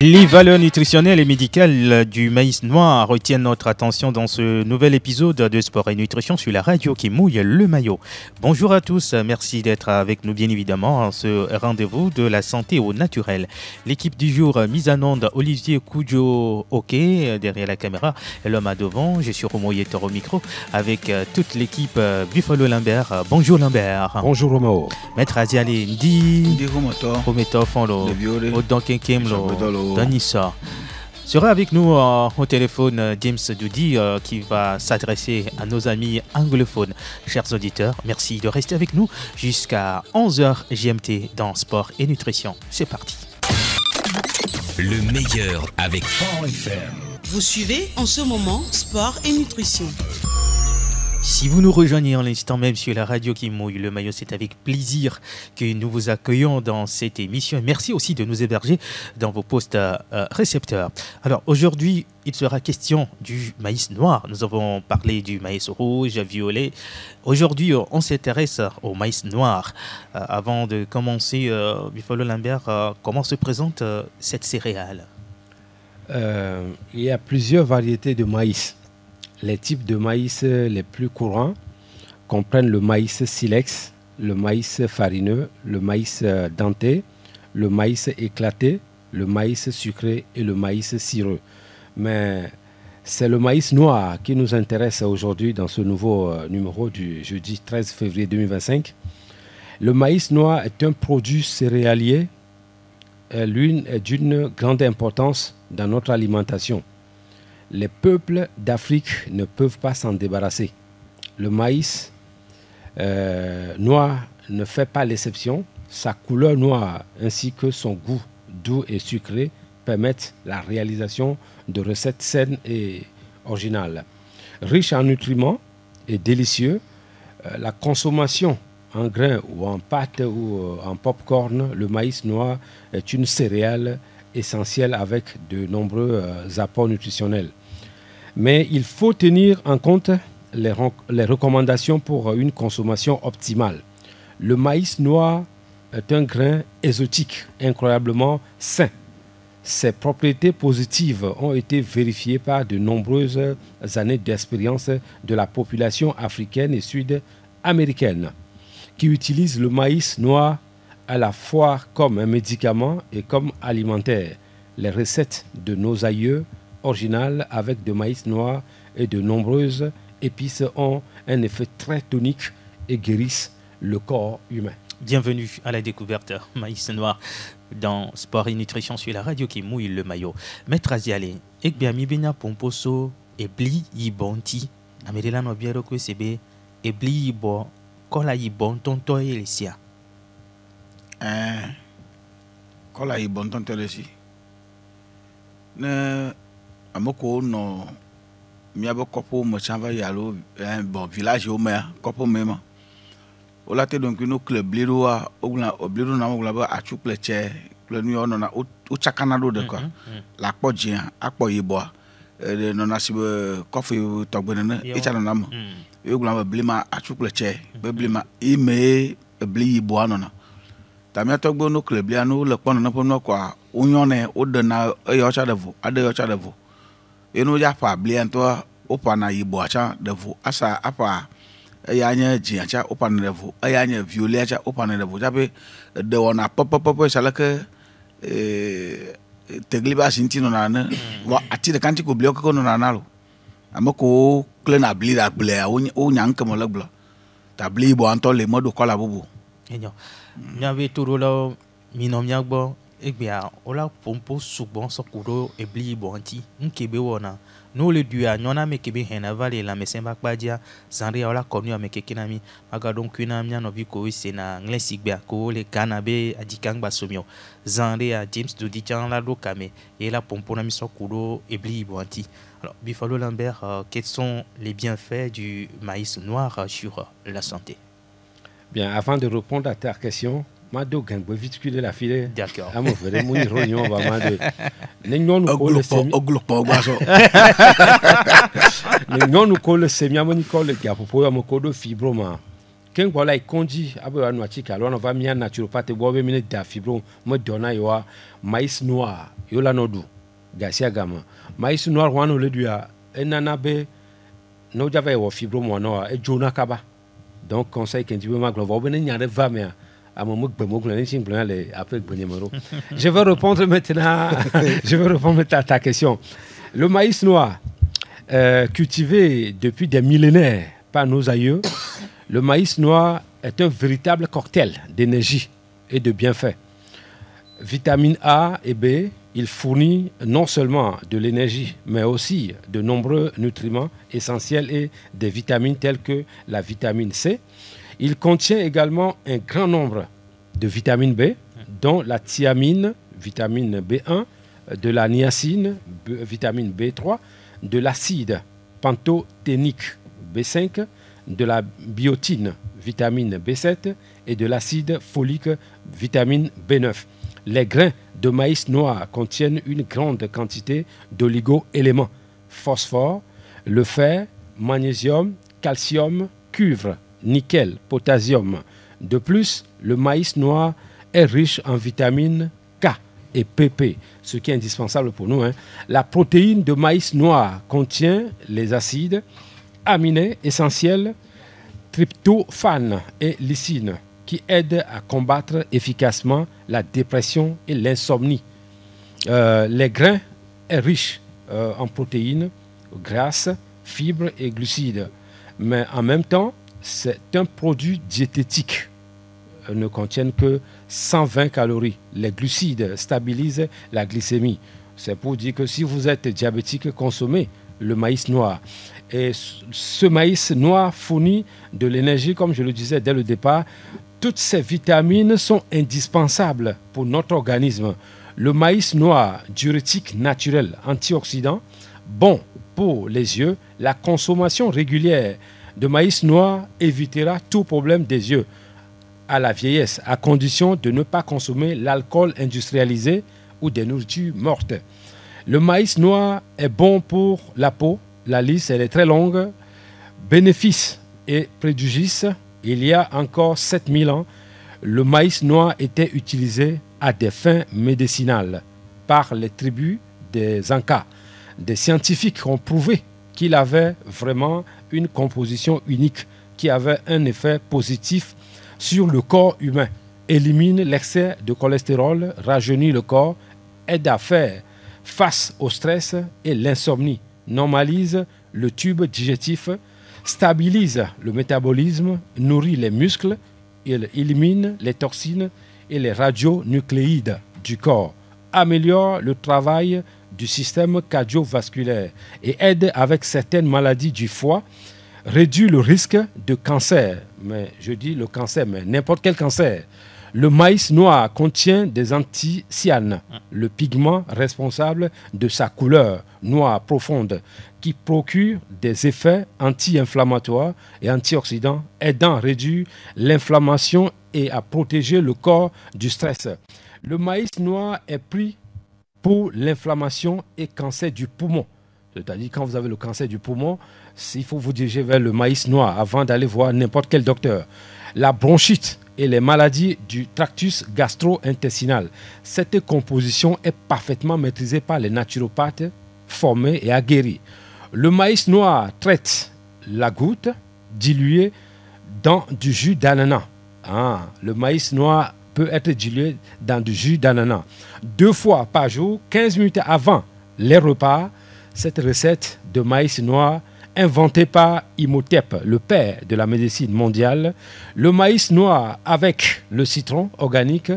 Les valeurs nutritionnelles et médicales du maïs noir retiennent notre attention dans ce nouvel épisode de Sport et Nutrition sur la radio qui mouille le maillot. Bonjour à tous, merci d'être avec nous bien évidemment à ce rendez-vous de la santé au naturel. L'équipe du jour mise en onde, Olivier Koudjo, ok, derrière la caméra, et l'homme à devant, je suis Romo Yetor au micro, avec toute l'équipe Buffalo Lambert. Bonjour Lambert. Bonjour Romo. Maître Aziale Ndi, Rometo Fonlo, Odon Kenkemlo, Danissa. Sera avec nous au téléphone James Doudi qui va s'adresser à nos amis anglophones. Chers auditeurs, merci de rester avec nous jusqu'à 11h GMT dans Sport et Nutrition. C'est parti. Le meilleur avec Sport FM. Vous suivez en ce moment Sport et Nutrition. Si vous nous rejoignez en l'instant même sur la radio qui mouille le maillot, c'est avec plaisir que nous vous accueillons dans cette émission. Merci aussi de nous héberger dans vos postes récepteurs. Alors aujourd'hui, il sera question du maïs noir. Nous avons parlé du maïs rouge, violet. Aujourd'hui, on s'intéresse au maïs noir. Avant de commencer, Buffalo Lambert, comment se présente cette céréale? Il y a plusieurs variétés de maïs. Les types de maïs les plus courants comprennent le maïs silex, le maïs farineux, le maïs denté, le maïs éclaté, le maïs sucré et le maïs cireux. Mais c'est le maïs noir qui nous intéresse aujourd'hui dans ce nouveau numéro du jeudi 13 février 2025. Le maïs noir est un produit céréalier d'une grande importance dans notre alimentation. Les peuples d'Afrique ne peuvent pas s'en débarrasser. Le maïs noir ne fait pas l'exception. Sa couleur noire ainsi que son goût doux et sucré permettent la réalisation de recettes saines et originales. Riche en nutriments et délicieux, la consommation en grains ou en pâte ou en popcorn, le maïs noir est une céréale essentielle avec de nombreux apports nutritionnels. Mais il faut tenir en compte les recommandations pour une consommation optimale. Le maïs noir est un grain exotique, incroyablement sain. Ses propriétés positives ont été vérifiées par de nombreuses années d'expérience de la population africaine et sud-américaine qui utilise le maïs noir à la fois comme un médicament et comme alimentaire. Les recettes de nos aïeux originales avec de maïs noir et de nombreuses épices ont un effet très tonique et guérissent le corps humain. Bienvenue à la découverte maïs noir dans Sport et Nutrition sur la radio qui mouille le maillot. Maître Aziale, ekbiami bina pomposo ebli yibonti. Amerela no biero ko sebe ebli yibo kola yibon tonto elesia. Kola yibon tonto elesi. Ne amoko no miabo kopo mo chamba yalo bon village o me kopo mema. Ola te donc no club bliroa ogla obliro na ogla ba achu pleche le nu ono na o chakana do de quoi. La podjien akpo yibo no na sibe kofi togbene e cha na mo. E ogla ba blima achu pleche be blima ime bli yibo anona. Tamia togbo no club blia no le pon na pon no kwa unyone o de na e yo cha devo ade yo cha devo. Eno ya pa blia to opa na yibo acha devo asa apa ayanya jiacha opa na devo ayanya violet acha opa na devo jabe de wona pop sala ke tegliba sintino na ne wa ati de kanti ko blia ko no na nalo amako klena bli da blia o nyanka mo leglo ta bli bo anto le modo kola bubu enyo nyabe turulo minomyagbo egbia ola pompo sugbon sokudo ebli bonti nkebe wona no le dua nyona mekebe hena vale la mesemba kpadia zanri ola konu amekeke mi magadon kuna mnya no biko sena nglesigbia ko le kanabe adikangba somio zanri a James Doudi chan la do kame et la pompo na mi sokudo ebli bonti. Alors Buffalo Lambert, quels sont les bienfaits du maïs noir sur la santé? Bien, avant de répondre à ta question, Mado Gangbo vite culer la file. D'accord. À mon frère, mon rognon va Mado. N'ayons nous colle semi. N'ayons nous colle semi à mon école qui a proposé à mon code fibroma. quand voilà il conduit à la noatique alors on va mis naturopathe boire minute da fibro me donner yo maïs noir yo la nodu gasia gama maïs noir wan le dia enana be no java wo fibro mo no e jona kaba donc conseil quand tu veux maglo va ben nyare va mais à mon après je vais répondre maintenant à ta question. Le maïs noir cultivé depuis des millénaires par nos aïeux, le maïs noir est un véritable cocktail d'énergie et de bienfaits. Vitamine A et B, il fournit non seulement de l'énergie, mais aussi de nombreux nutriments essentiels et des vitamines telles que la vitamine C. Il contient également un grand nombre de vitamines B, dont la thiamine, vitamine B1, de la niacine, vitamine B3, de l'acide pantothénique B5, de la biotine, vitamine B7 et de l'acide folique, vitamine B9. Les grains de maïs noir contiennent une grande quantité d'oligo-éléments, phosphore, le fer, magnésium, calcium, cuivre, nickel, potassium. De plus, le maïs noir est riche en vitamines K et PP, ce qui est indispensable pour nous. La protéine de maïs noir contient les acides aminés essentiels, tryptophane et lysine, qui aident à combattre efficacement la dépression et l'insomnie. Les grains sont riches en protéines, grasses, fibres et glucides, mais en même temps, c'est un produit diététique. Ne contiennent que 120 calories. Les glucides stabilisent la glycémie. C'est pour dire que si vous êtes diabétique, consommez le maïs noir. Et ce maïs noir fournit de l'énergie, comme je le disais dès le départ. Toutes ces vitamines sont indispensables pour notre organisme. Le maïs noir, diurétique naturel, antioxydant, bon pour les yeux. La consommation régulière de maïs noir évitera tout problème des yeux à la vieillesse, à condition de ne pas consommer l'alcool industrialisé ou des nourritures mortes. Le maïs noir est bon pour la peau. La liste elle est très longue. Bénéfices et préjudices. Il y a encore 7000 ans, le maïs noir était utilisé à des fins médicinales par les tribus des Incas. Des scientifiques ont prouvé qu'il avait vraiment une composition unique qui avait un effet positif sur le corps humain, élimine l'excès de cholestérol, rajeunit le corps, aide à faire face au stress et l'insomnie, normalise le tube digestif, stabilise le métabolisme, nourrit les muscles, il élimine les toxines et les radionucléides du corps, améliore le travail du système cardiovasculaire et aide avec certaines maladies du foie, réduit le risque de cancer. Mais je dis le cancer, mais n'importe quel cancer. Le maïs noir contient des anthocyanes, le pigment responsable de sa couleur noire profonde, qui procure des effets anti-inflammatoires et antioxydants, aidant à réduire l'inflammation et à protéger le corps du stress. Le maïs noir est pris pour l'inflammation et cancer du poumon. C'est-à-dire quand vous avez le cancer du poumon, il faut vous diriger vers le maïs noir avant d'aller voir n'importe quel docteur. La bronchite et les maladies du tractus gastro-intestinal. Cette composition est parfaitement maîtrisée par les naturopathes formés et aguerris. Le maïs noir traite la goutte diluée dans du jus d'ananas. Le maïs noir peut être dilué dans du jus d'ananas 2 fois par jour, 15 minutes avant les repas. Cette recette de maïs noir inventée par Imhotep, le père de la médecine mondiale, le maïs noir avec le citron organique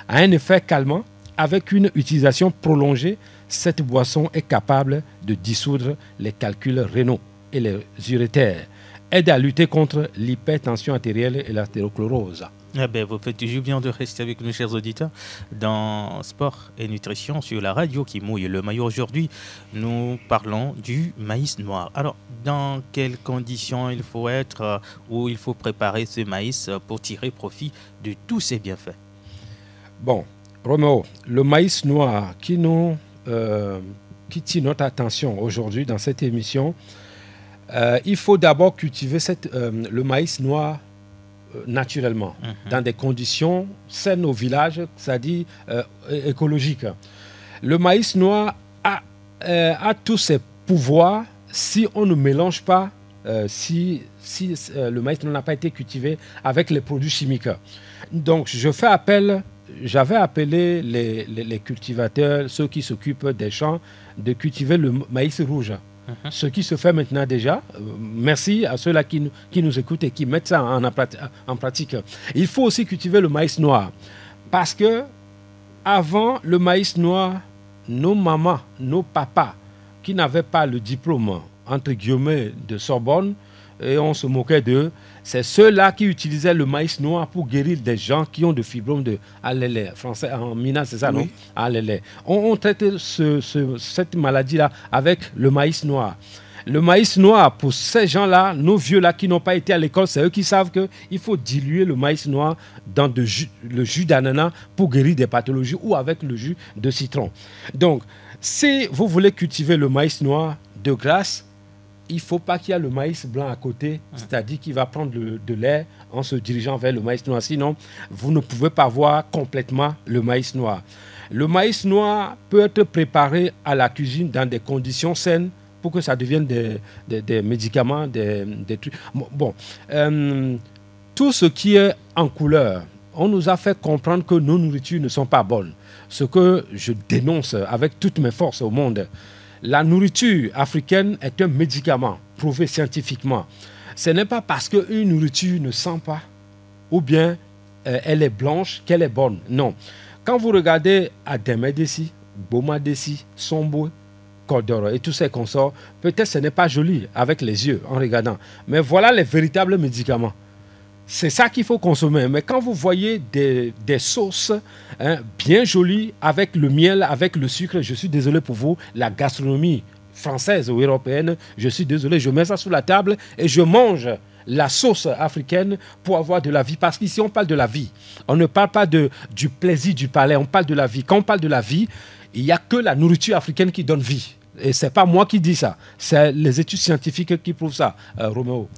a un effet calmant. Avec une utilisation prolongée, cette boisson est capable de dissoudre les calculs rénaux et les urétères, aide à lutter contre l'hypertension artérielle et l'artérochlorose. Vous faites toujours bien de rester avec nous, chers auditeurs, dans Sport et Nutrition sur la radio qui mouille le maillot. Aujourd'hui, nous parlons du maïs noir. Alors, dans quelles conditions il faut être ou il faut préparer ce maïs pour tirer profit de tous ses bienfaits? Bon, Roméo, le maïs noir qui tire notre attention aujourd'hui dans cette émission, il faut d'abord cultiver le maïs noir naturellement, dans des conditions saines au village, c'est-à-dire écologiques. Le maïs noir a tous ses pouvoirs si on ne mélange pas, si le maïs n'a pas été cultivé avec les produits chimiques. Donc, j'avais appelé les cultivateurs, ceux qui s'occupent des champs, de cultiver le maïs rouge. Ce qui se fait maintenant déjà. Merci à ceux-là qui nous écoutent et qui mettent ça en pratique. Il faut aussi cultiver le maïs noir. Parce que avant le maïs noir, nos mamans, nos papas, qui n'avaient pas le diplôme, entre guillemets, de Sorbonne, et on se moquait d'eux, c'est ceux-là qui utilisaient le maïs noir pour guérir des gens qui ont de fibromes de ALL. Français, en Mina, c'est ça, oui. Non? ALL. On traite cette maladie-là avec le maïs noir. Le maïs noir, pour ces gens-là, nos vieux-là qui n'ont pas été à l'école, c'est eux qui savent qu'il faut diluer le maïs noir dans le jus d'ananas pour guérir des pathologies ou avec le jus de citron. Donc, si vous voulez cultiver le maïs noir, de grâce, il ne faut pas qu'il y ait le maïs blanc à côté, c'est-à-dire qu'il va prendre de l'air en se dirigeant vers le maïs noir. Sinon, vous ne pouvez pas voir complètement le maïs noir. Le maïs noir peut être préparé à la cuisine dans des conditions saines pour que ça devienne des médicaments, des trucs. Bon, tout ce qui est en couleur, on nous a fait comprendre que nos nourritures ne sont pas bonnes. Ce que je dénonce avec toutes mes forces au monde. La nourriture africaine est un médicament prouvé scientifiquement. Ce n'est pas parce qu'une nourriture ne sent pas ou bien elle est blanche qu'elle est bonne. Non. Quand vous regardez Ademedesi, Bomadesi, Sombo, Kodoro et tous ces consorts, peut-être ce n'est pas joli avec les yeux en regardant. Mais voilà les véritables médicaments. C'est ça qu'il faut consommer. Mais quand vous voyez des sauces bien jolies avec le miel, avec le sucre, je suis désolé pour vous, la gastronomie française ou européenne, je suis désolé, je mets ça sur la table et je mange la sauce africaine pour avoir de la vie. Parce qu'ici, on parle de la vie. On ne parle pas du plaisir du palais, on parle de la vie. Quand on parle de la vie, il n'y a que la nourriture africaine qui donne vie. Et ce n'est pas moi qui dis ça, c'est les études scientifiques qui prouvent ça, Roméo.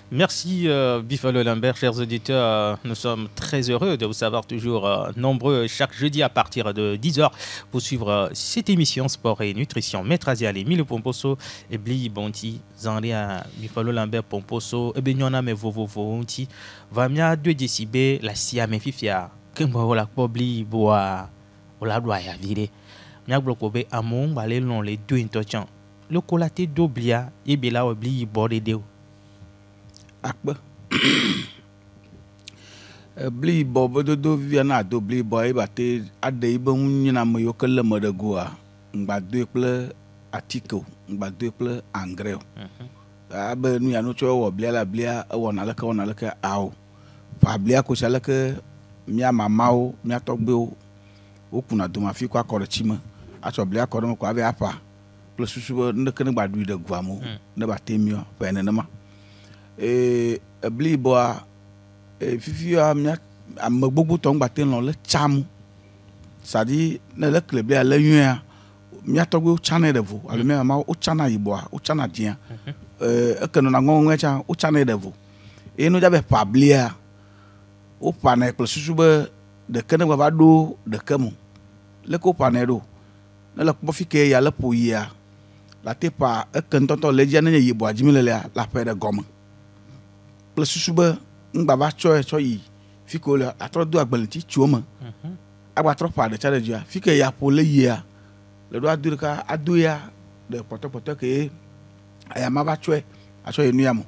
Merci Buffalo Lambert, chers auditeurs. Nous sommes très heureux de vous savoir toujours nombreux chaque jeudi à partir de 10h pour suivre cette émission Sport et Nutrition. Maître Aziali, Milo Pomposo, Ebli Bonti, Zanria, Buffalo Lambert Pomposo, Ebenyona me vovo vonti, Vamia 2 décibels, la Siame Fifia, Kembo la Pobli Boa, Ola Doya Vire, Miaglokobe Amon, Balelon les 2 intochan. Le colaté d'Oblia, Ebela Obli Bordedeo. Akba bli bobo do viana do bli boy bate ade ba nyina mo yokele mo de goa ngba do ple atiko ngba do ple engrais ba nu ya no cho wo blia la blia wona la ka aw fa blia ko sala ke mia mamao mia togbe o kuna do ma fi kwa korchima a cho blia ko ko ave apa plus susu ne ke ngba do de goa mo ne ba temio fa ne ma bli boa fifi amia amgbogbo to ngba ten lo le cham sadi ne le club le yua mia togbo channel devo ale me ma o channel yiboa o channel dia ekeno na ngonwe cha o channel devo enu jabe pablia o pane plus susu de kene ba do de kemu le ko pane do ne le ko fike ya le poia la tepa ekentonto le dia ne yiboa jimile la pere gomme plus suba ngba cho yi fiko la atro do agbalenti chuoma agba tro pa de challenge ya fike ya pole ya le do adurika adoya de poto ke aya ma ba cho acho enu ya mo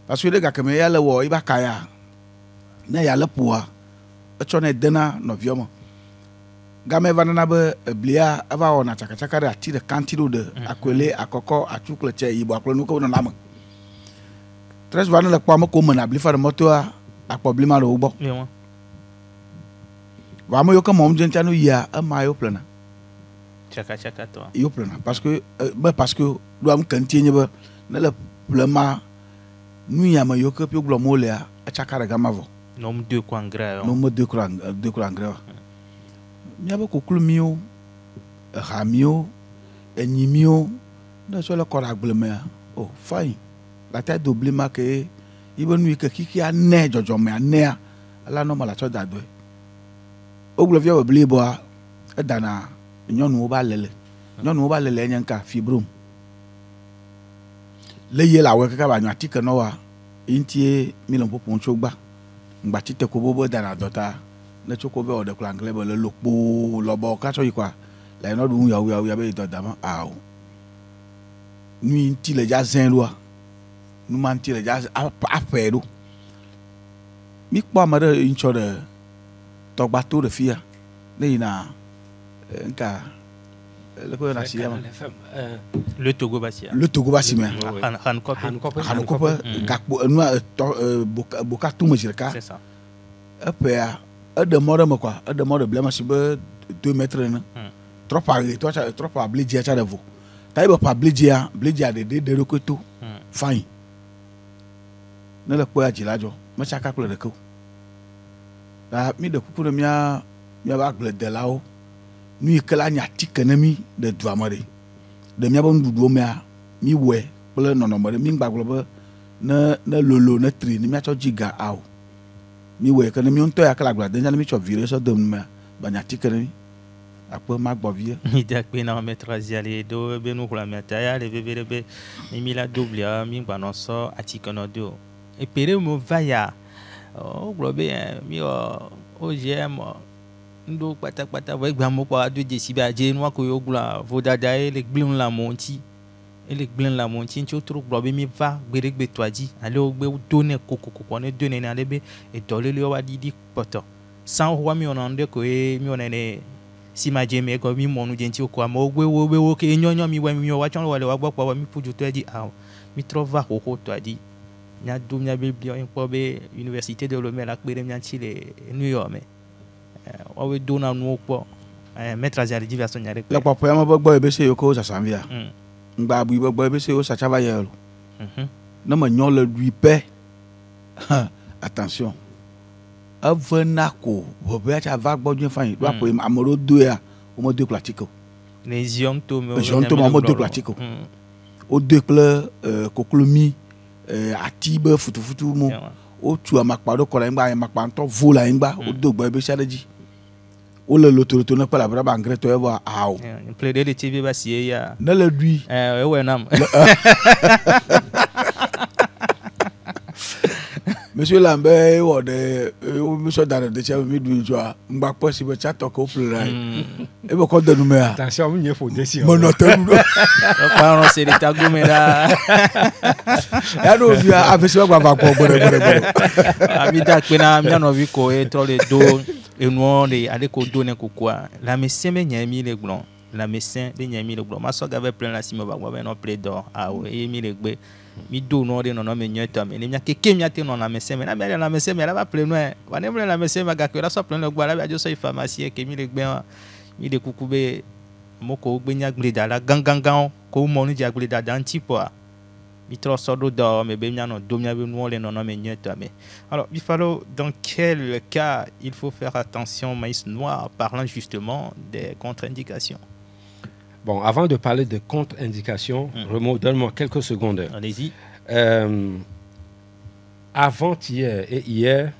parce que de ga keme ya le wo iba kaya na ya le poa echo na dena no viomo game vanana be blia ava ona chaka de ati de kantido de akwele akoko achukle che yibo akolo nuko na lam tres vana la kwa ko mena bli fa moto a problema ro bo va mo yo ka mom jenta no ya ama yo plana chaka to yo plana parce que do am kantie nyeba na le plema nu ya ma yo ka pi glo mo le a chaka re gama vo nom 2 kwa engrais nom 2 kwa engrais mi abo kokulu mio ramio enyimio na so le ko agblema oh fine la tête double marqué ibe nu ke kiki ane dzɔdzɔme anea ala nɔ me la tsɔ da doe wogblɔ via be bli boa edana nyɔnuwo ba lele nye nka fibrome le ye la wɔ kaka ba nyɔ atike nɔ wa intie mi le ƒoƒom tso gba ngbati te ko bobo dana dɔta ne tso ko be wɔ de kple anglais be le lokpo lɔbɔ katsɔ yi kwa la yinɔ ɖu yawu be dɔ dama awo nu yi ŋuti le dza zẽ ɖoa nu ma ŋuti le dza aƒɛ ɖo mi kpɔ ame ɖe yi ŋtsɔ ɖe tɔgbato ɖe fia ne yina nka le ko yɔna si ya ma le Togo basia Hankoƒe gakpo enua bokatu me zi ɖeka c'est ça eƒea eɖe mɔ ɖe me quoi eɖe mɔ ɖe blema si be 2 mètres ene trɔpa blidzia tsa ɖe vo ta ibe pa blidzia ɖeɖe ɖe ɖokui to fain ne le kpɔa dzi la dzɔ metsaka kple ɖeke o ta mi ɖe kuku ne miaba agbledelawo nu yi ke la nye atike ne mi ɖe dua me ɖe miabe nuɖuɖuwo mea mi wɔe kple nɔnɔme ɖe mi gbagblɔ be ne lolo ne tri ne miatsɔ dzi ga awo mi wɔe ke ne mi ŋutɔ ya ke le agblea de ne mi tsɔ vi ɖe sɔ de nu mea ba nye atike ne mi akpe ma gbɔ vie mi da kpe na me traziale do be nu kula me ta ya le bebe be mi la doblia mi gba no sɔ atike no do e pere mo va ya o gblɔ be mi o jem ndo kpatakpata vɔ egba mo kpɔ ado dzesi be adze nua ko yo gblɔ vodada ye le gblẽ la mo ŋuti ele gblẽ la mo ŋuti ŋutsi wotro gblɔ be mi va gbeɖegbe toa dzi ale wogbe do ne kokoko ne do ne ale be edɔ lele wa ɖiɖi kpɔtɔ san wa mi wɔna ŋɖe ko ye mi wɔna ne si ma dze me ko mi mɔnu dze ŋuti ko amewo gbe wo be wo ke nyɔnyɔ mi wɔ mi wa tsɔ wɔ le wa gbɔ kpɔ mi ƒu tɔ dzi awo mi trɔ va xoxo toa dzi mia do mia be bia kpɔ be université de Lomé la kpe ɖe mia ŋuti le New York me wawe do na nuwo kpɔ maître azali dzi va sɔ nya ɖe le kpɔkpɔ ya me be gbɔ ebe se yo ko sasam via ngba abui be gbɔ ebe se yo satsa va ye lo ne me nyɔ le lui pɛ attention eve na ko ʋeʋea tsa va gbɔ dzi fain do aƒo ame ɖewo do ya wo me do kple atike o les zion to me wo do kple atike o wo do kple koklomi ati be futufutu mo wotu amakpa ɖo kɔ ɖe anyigba amakpa ŋutɔ vo le anyigba wodo gbɔ ebe sia ɖe dzi wole lotoloto ne kpe la bena ba angretɔ ye vɔ awo ple ɖe le tv ba sie ya ne le ɖui ewɔ nam monsieur lambe wɔ ɖe wosɔ da ɖe detsia mi ɖui dzɔa ŋgba kpɔ si be tsatɔ ke wo ƒle la ebe kɔ de nu mea attention mi nye fo desi menɔ te nu ɖo kparɔ se ɖe ta gome ɖa ya ɖo via avesi wa gbava kpɔ gbɔɖe ami da kpe na mia nɔvi ko etrɔ le do enuɔ le ale ko do ne kokua lãmesẽ be nye mi le gblɔ lãmesẽ be nye mi le gblɔ masɔ gave ple la si me va gbɔ be nɔ ple dɔ awo eye mi le gbe mi do nuɔ ɖe nɔnɔme nyuietɔ me ne mia keke mia te nɔ lãmesẽ me na mia le lãmesẽ me la va ple nuɛ wa ne ple lãmesẽ me gake la sɔ ple le gbɔ la be adzo sɔ yi pharmacie ke mi le gbe mi le kuku be moko gbe nya gble da la gangangan ko mɔ nu dzi agble da da ŋuti kpɔa mi trɔ sɔ ɖo dɔ me be mianɔ do miabe nuwo le nɔnɔme nyuietɔ me alors Bifalo, dans quel cas il faut faire attention maïs noir parlant justement des contre-indications? Bon, avant de parler de contre-indications, Remo, donne-moi quelques secondes. Allez-y. Avant-hier et hier,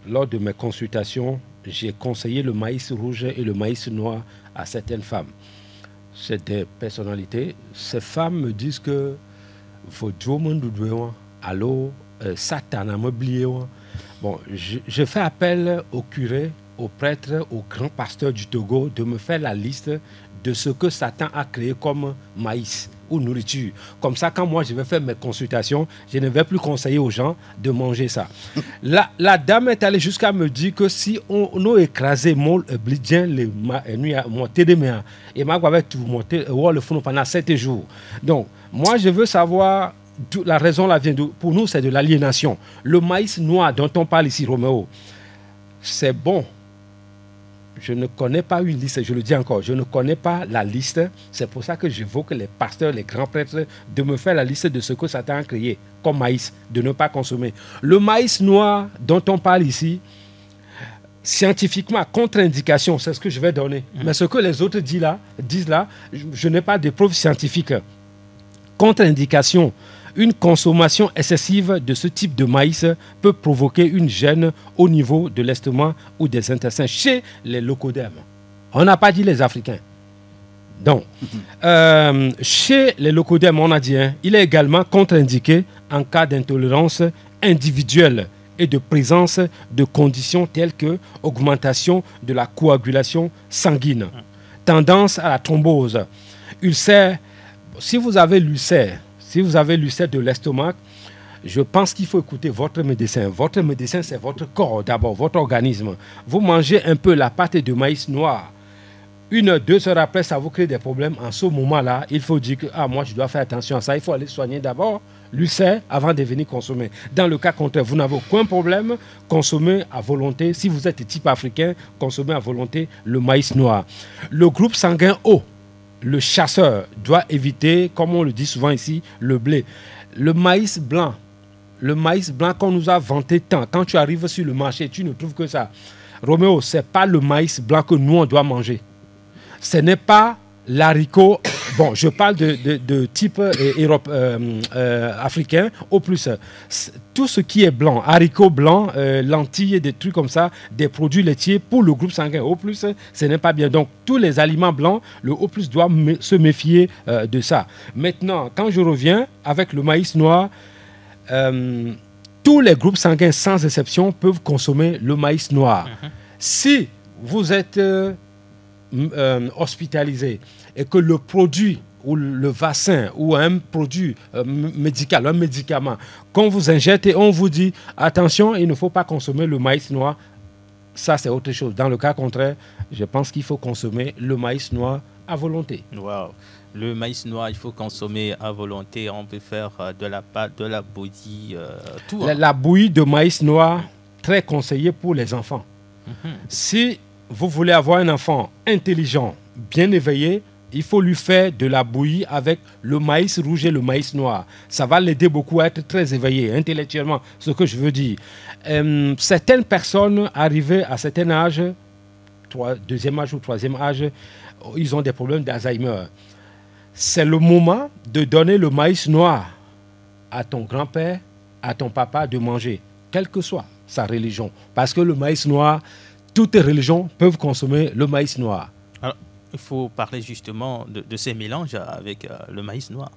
lors de mes consultations, j'ai conseillé le maïs rouge et le maïs noir à certaines femmes. C'est des personnalités. Ces femmes me disent que faut allô, Satan a m'oublié. Bon, je fais appel au curé, au prêtre, au grand pasteur du Togo de me faire la liste de ce que Satan a créé comme maïs ou nourriture. Comme ça, quand moi je vais faire mes consultations, je ne vais plus conseiller aux gens de manger ça. La dame est allée jusqu'à me dire que si on a écrasé mon blidien, le monté de mer, et ma va tout monter le fond pendant 7 jours. Donc, moi je veux savoir. La raison là vient pour nous, c'est de l'aliénation. Le maïs noir dont on parle ici, Roméo, c'est bon. Je ne connais pas une liste, je le dis encore, je ne connais pas la liste. C'est pour ça que j'évoque les pasteurs, les grands prêtres, de me faire la liste de ce que Satan a créé comme maïs, de ne pas consommer. Le maïs noir dont on parle ici, scientifiquement, contre-indication, c'est ce que je vais donner. Mais ce que les autres disent là, je n'ai pas de preuves scientifiques. Contre-indication, Une consommation excessive de ce type de maïs peut provoquer une gêne au niveau de l'estomac ou des intestins chez les leucodèmes. On n'a pas dit les Africains. Donc, chez les leucodèmes, on a dit, il est également contre-indiqué en cas d'intolérance individuelle et de présence de conditions telles que augmentation de la coagulation sanguine, tendance à la thrombose, ulcère. Si vous avez l'ulcère de l'estomac, je pense qu'il faut écouter votre médecin. Votre médecin, c'est votre corps d'abord, votre organisme. Vous mangez un peu la pâte de maïs noir. 1-2 heures après, ça vous crée des problèmes. En ce moment-là, il faut dire que moi, je dois faire attention à ça. Il faut aller soigner d'abord l'ulcère avant de venir consommer. Dans le cas contraire, vous n'avez aucun problème, consommez à volonté. Si vous êtes type africain, consommez à volonté le maïs noir. Le groupe sanguin O, le chasseur, doit éviter, comme on le dit souvent ici, le blé. Le maïs blanc qu'on nous a vanté tant, quand tu arrives sur le marché, tu ne trouves que ça. Roméo, ce n'est pas le maïs blanc que nous, on doit manger. Ce n'est pas l'haricot. Bon, je parle de type africain. Au plus, tout ce qui est blanc, haricots blancs, lentilles, des trucs comme ça, des produits laitiers pour le groupe sanguin O+, ce n'est pas bien. Donc, tous les aliments blancs, le O+ doit se méfier de ça. Maintenant, quand je reviens avec le maïs noir, tous les groupes sanguins, sans exception, peuvent consommer le maïs noir. Si vous êtes hospitalisé et que le produit ou le vaccin ou un produit médical, un médicament qu'on vous injecte et on vous dit attention, il ne faut pas consommer le maïs noir, ça c'est autre chose. Dans le cas contraire, je pense qu'il faut consommer le maïs noir à volonté. Wow. Le maïs noir, il faut consommer à volonté. On peut faire de la pâte, de la bouillie, tout. La bouillie de maïs noir, très conseillée pour les enfants. Si vous voulez avoir un enfant intelligent, bien éveillé, il faut lui faire de la bouillie avec le maïs rouge et le maïs noir. Ça va l'aider beaucoup à être très éveillé intellectuellement, ce que je veux dire. Certaines personnes arrivées à certain âge, deuxième âge ou troisième âge, ils ont des problèmes d'Alzheimer. C'est le moment de donner le maïs noir à ton grand-père, à ton papa de manger, quelle que soit sa religion. Parce que le maïs noir, toutes les religions peuvent consommer le maïs noir. Alors, il faut parler justement de ces mélanges avec le maïs noir.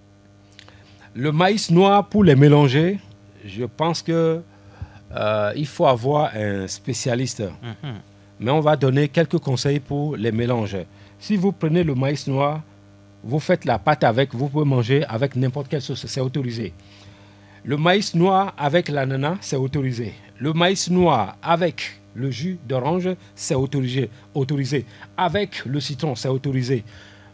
Le maïs noir, pour les mélanger, je pense que il faut avoir un spécialiste. Mais on va donner quelques conseils pour les mélanges. Si vous prenez le maïs noir, vous faites la pâte avec, vous pouvez manger avec n'importe quelle sauce, c'est autorisé. Le maïs noir avec l'ananas, c'est autorisé. Le maïs noir avec le jus d'orange, c'est autorisé. Avec le citron, c'est autorisé.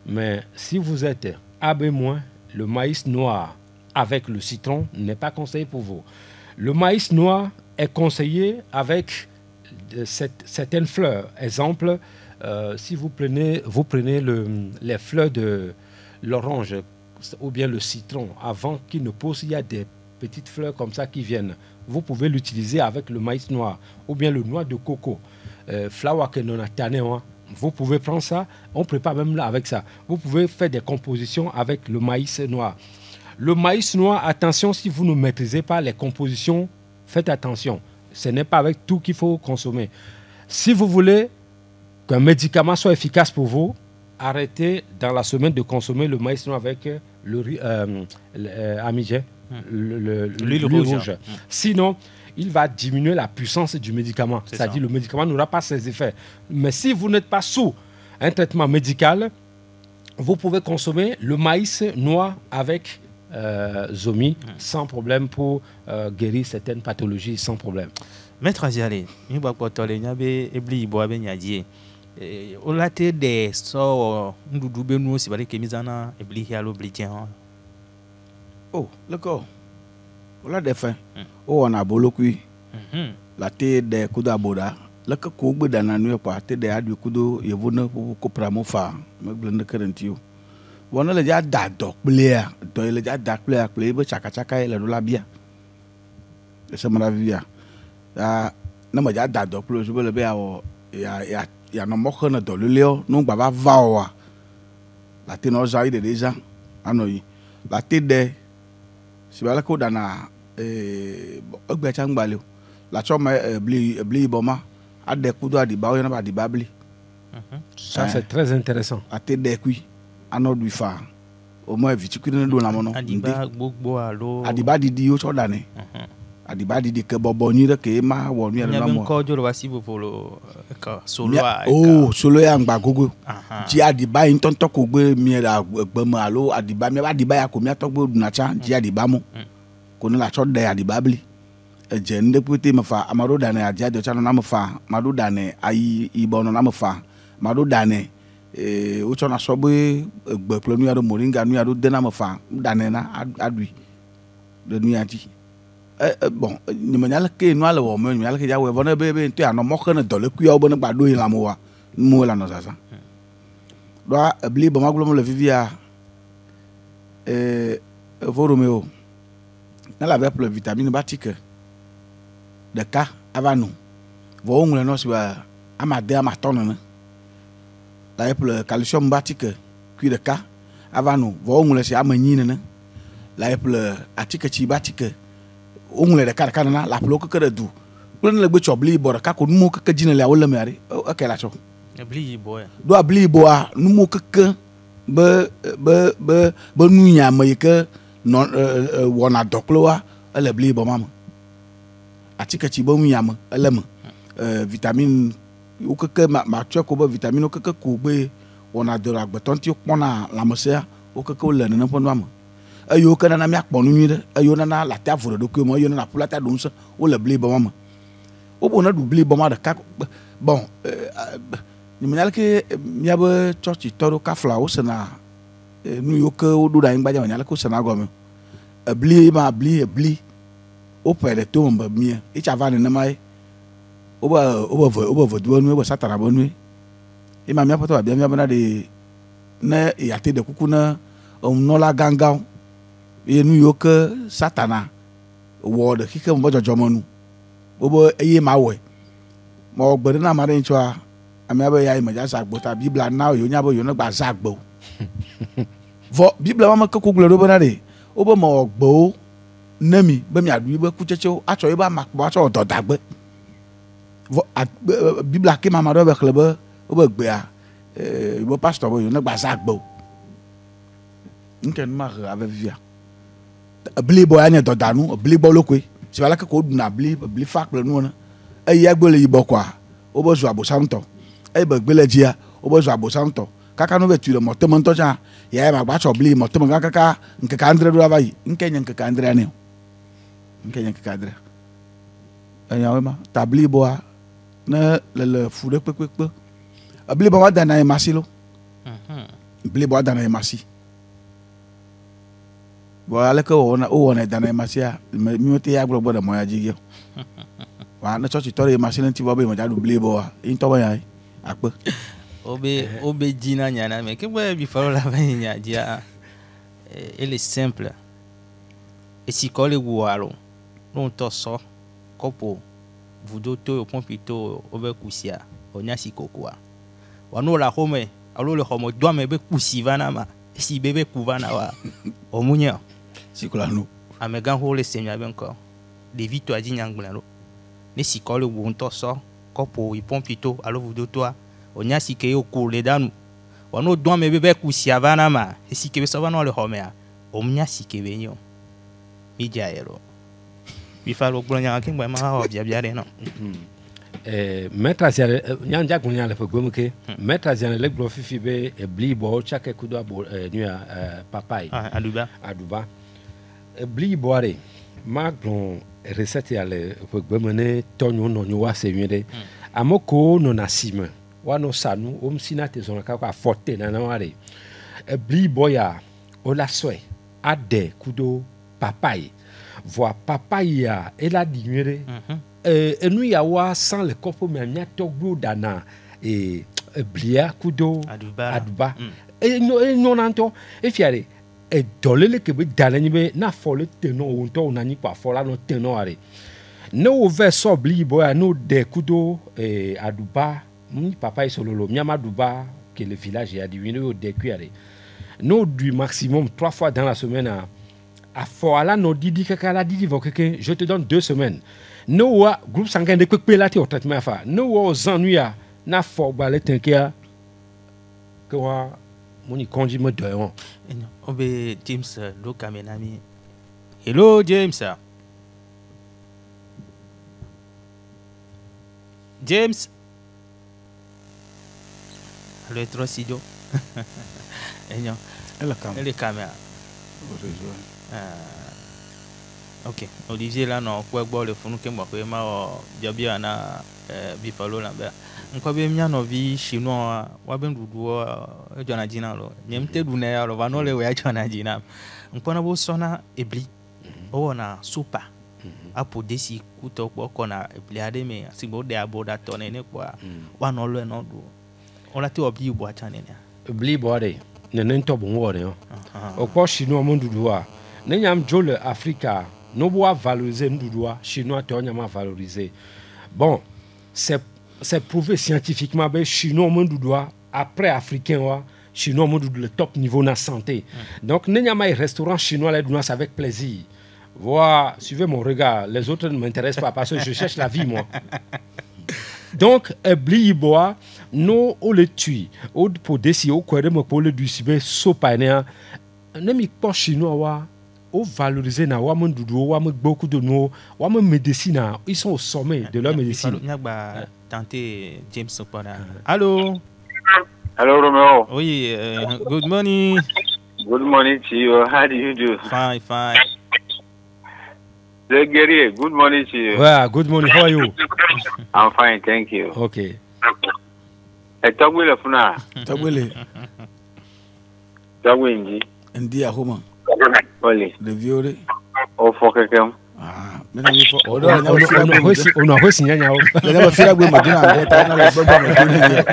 Mais si vous êtes AB-, le maïs noir avec le citron n'est pas conseillé pour vous. Le maïs noir est conseillé avec certaines fleurs. Exemple, si vous prenez les fleurs de l'orange ou bien le citron, avant qu'il ne pousse, il y a des petites fleurs comme ça qui viennent. Vous pouvez l'utiliser avec le maïs noir ou bien le noix de coco. Flower que non a tanné, vous pouvez prendre ça, on prépare même là avec ça. Vous pouvez faire des compositions avec le maïs noir. Le maïs noir, attention, si vous ne maîtrisez pas les compositions, faites attention. Ce n'est pas avec tout qu'il faut consommer. Si vous voulez qu'un médicament soit efficace pour vous, arrêtez dans la semaine de consommer le maïs noir avec le riz l'huile rouge. Sinon, il va diminuer la puissance du médicament. C'est-à-dire le médicament n'aura pas ses effets. Mais si vous n'êtes pas sous un traitement médical, vous pouvez consommer le maïs noir avec Zomi sans problème pour guérir certaines pathologies sans problème. Maître Aziale, il y a des gens au latte des so ndudu nous si bari kemizana ebli hialo blitien. Oh, d'accord. Voilà des fins. Oh, on a bolokui. La té de kuda boda. La ka ko gbe dana nu pa té de adu kudo yevona ko pramo fa. Me blende kerentio. Wona le ja da dok blea. Do le ja dak blea ple be chaka chaka ele do la bia. Se mara via. Na ma ja da dok ple je le be awo ya no moko na do leo no baba vawa. La té no ja ide déjà anoyi. La té de si bala ko dana ogbe changbalio la choma bli boma ade kudo adiba o yana ba adiba bli. Ça c'est très intéressant. Ate de kui anodui fa o mo vitikuri do na mo no adiba gbogbo alo adiba didi o cho dane adiba didi ke bobo ni re ke ma wo ni na mo ko joro wasi bolo ka solo a solo ya ngba gogo ji adiba yin tonto ko gbe mi ra gbe mo alo adiba mi adiba ya ko mi atogbo na cha ji adiba mo ko ni la cho de adiba bli je nde pute me fa amado dane aja de cha no na me fa mado dane ayi ibo no na me fa mado dane o cho na so be gbe plo nu ya do moringa nu ya do de na me fa dane na adui de nu ya ti bon ni me nyala ke nu ala wo me nyala ke ja we bona be nto ya no mo kana dole ku ya bo na gbado yin la mo wa mo la no sasa do bli bo maglo mo le vivia voromeo na la veple vitamine batique de ka avanu vo ongle no siba amade amatone la veple calcium batique kui de ka avanu vo ongle si amanyine ne la veple atique chi batique ongle de ka na la plo ke du plen le gbe chobli bor ka ko numo ke jine le awole mari o ke la cho bli boy do bli boa numo ke be nunya me ke non wona dokloa ele bli bo mama atika chi bo nyama ele me vitamine o keke ma twa ko ba vitamine o keke ko be wona do agbeton ti pona la mosea o keke o le na pon mama ayo kana na mi akponu nyire ayo na la ta foro do ko mo ayo na plata do nso o le bli bo mama o bo na du bli bo mama de ka bon ni menal ke mi aba church toro ka fla o sena nu yo ke o do da ngba ja nyala ko sena go me bli o pere to mba mi e cha va ne mai o ba do nu o satara bo nu e ma mi apoto bia mi abana de na ya te de kuku na no la ganga e nu yo ke satana wo de kike mbo jojo monu o bo eye ma we mo gbere na mare ncho a ami aba ya ima ja sagbo ta bibla na yo nya bo yo na gba sagbo vo bibla ma ka kuglo do bana de o bo mo gbo nami be mi adu be kucheche acho e ba makbo acho do dagbe vo bibla ke mama do be klebe o be gbe a bo pastor bo yo na gba sagbo nken ma ave via bli bo anya do danu bli bo lokwe si bala ka ko du na bli fak le nu na e ya gbele ibo kwa o bo zo abosanto e be gbele jia o bo zo abosanto kaka no betu le motem nto cha ya ma gba cho bli motem kaka nke ka andre do abai nke nya nke ka andre ne nke nya nke ka andre anya we ma tabli bo na le fude pepepe bli bo ma da na e masilo bli bo da na e masi bo ale ko wona da na e masia mi te ya gbo da mo ya jige wa na church tore e masilo ti bo be mo ja du bli bo into ba ya akpe obe dina nyana me ke boy bi falo la nya dia ele simple e si colle gualo non to so kopo vudo to o pompito obe kusia onya si kokwa wano la home alo le homo do me be kusivana ma si bebe kuvana wa omunya si kula no amegan ho le semia ben ko de vito adi nyangbulalo ne si colle wu to so kopo i pompito alo vudo to onya sike yo kule danu wano do me bebe kusia vana ma sike be so vana le homea omnya sike benyo mi jaero bi falo gbronya kin gba ma ho bia de no maître asiale nyanja kunya le fo ke maître asiale le gro fifi be bli bo chake kudo abo nua papai aduba bli bo are ma glon recette ya le fo gbemene tonyo no nyu wa se nwede amoko no nasime wano sanu omsina te zona ka forte na ware bli boya ola soe ade kudo papai voa papai ya ela dinwere enu ya wa sans le corpo me mia togbo dana blia kudo aduba no nanto efiare dolele ke be dana ni be na fole teno wonto na ni pa fola no teno are no ve so bli boya no de kudo aduba papa isololo miama duba que le village a diminué au décuire nous du maximum 3 fois dans la semaine à Foala no Didi Kakala Didi Vokeke, je te donne 2 semaines. No groupe sanguin de Kwekpe là, tu au traitement à faire. No aux ennuis na fo balé t'inquiète. Que wa, mon y conduit me dehors. Obe James do kamenami. Hello James. James. Le trosido. Enyo. Elle est caméra. Ok. Olivier là non quoi boire le funu kemba ko ma jabia na bifalo na ba. Nko be mia no vi chinois wa ben dudu jona jina lo. Nyemte du na ya lo va no le we jona jina. Nko na bo sona ebli. O na super. Apo desi kuto ko na ebli ade me sigbo de aboda to ne kwa. Wa no lo no do. On la te obli bo achane ne. Obli bo de. Ne to bon wo de. O ko chinois mon dudu a. Ne nyam jole Africa. Nous devons valoriser nous chinois devons valoriser. Bon, c'est prouvé scientifiquement que chinois après africain chinois le top niveau de la santé. Donc nous avons un restaurant chinois là avec plaisir. Voilà, suivez mon regard, les autres ne m'intéressent pas parce que je cherche la vie moi. Donc bois nous on le tue. On pour décider au quoi de me pour le ducibe sopanéa. N'aime pas chinois au valoriser na wa mondudu wa beaucoup de nous wa médecine ils sont au sommet de leur médecine. Tenter James Sopana. Allô. Hello Romeo. Oui, good morning. Good morning to you. How do you do? Fine. The Gary, good morning to you. Yeah, good morning. How are you? I'm fine, thank you. Okay. Tagwele funa. Tagwele. Tagwenji. Ndi ahoma. Oli. Le viole. O fokekem. Ah, mena mi fo. On a reçu nyanya. Le ba fira gbe madina ta na le gbogbo madina.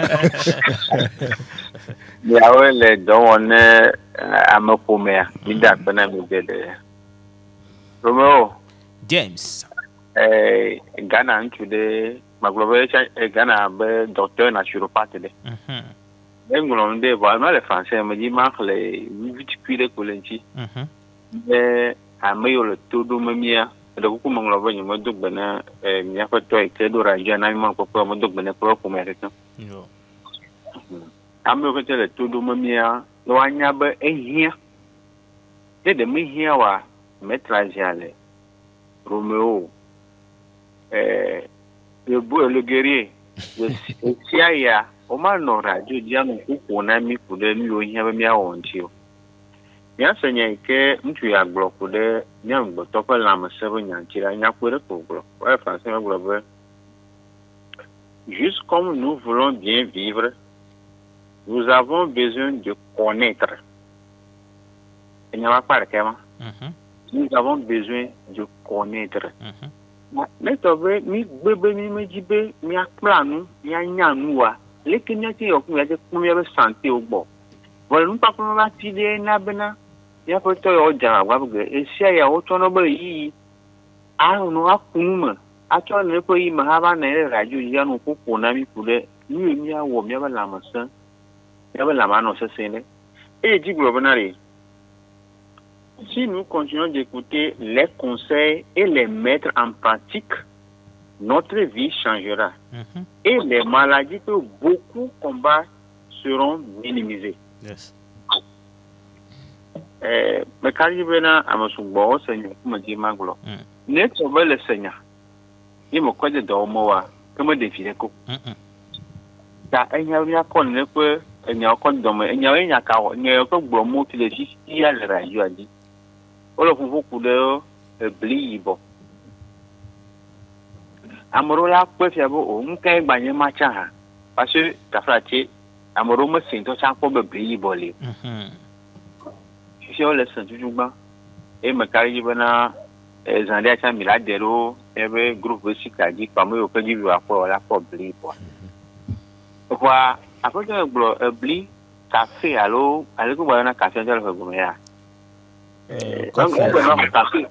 Ya wele don one amapome mi da bana mi gede. Romeo. James. Ghana today, ma global Ghana be docteur naturopathe de. England de ba no le français me dit ma les viticule colenti. Amayo le todo mamia de ko mo nglo ba nyimo dog bana mi fa to e kedo raja na mi ma ko mo dog bana ko ko mereka. Yo. Amayo ko le todo mamia no anya ba ehia. De me hia wa metrajale. Romeo le guerrier le siaya o ma no radio dia no ko na mi ku de mi o hia ba mi awonti o ya senya ke mtu ya block de nyam gbo to ko la ma sebo nyankira nya ko re ko glo ouais français glo be juste comme nous voulons bien vivre nous avons besoin de connaître et nya va par kema nous avons besoin de connaître. Mais tu mi bébé mi me dit bé mi a planu mi a nyanua les kenyati yo ku ya de ku ya be santé o gbo voilà nous pas pour la tide na bena ya ko to yo ja wa bu e sia ya o to no ba yi a no akuma a to ne ko yi ma ha ba na re radio ya no ko ko na mi ku de mi a wo mi ba la ma san ya ba la ma no se se ne e di glo benare. Si nous continuons d'écouter les conseils et les mettre en pratique, notre vie changera. Et les maladies que beaucoup combattent seront minimisées. Yes. Mais quand je viens à mon Seigneur, comme dit Maglo, n'est pas le Seigneur. Il me croit de dormir, comme des filles. Ça, il y a rien qu'on ne peut, il y a qu'on dormir, il y a rien qu'à, il y a qu'on bromo qui les juste, il y a le radio à dire. Olo fufu de blibo amoro la kwefia bo o nkai gbanye macha ha parce que tafrati amoro mo sinto cha ko be blibo le si o le san jujugba e makari bana zande cha miladero ebe groupe sikaji pamo yo pe givu akọ la ko blibo kwa après blo bli café allo ko bana café ndelo ko go ya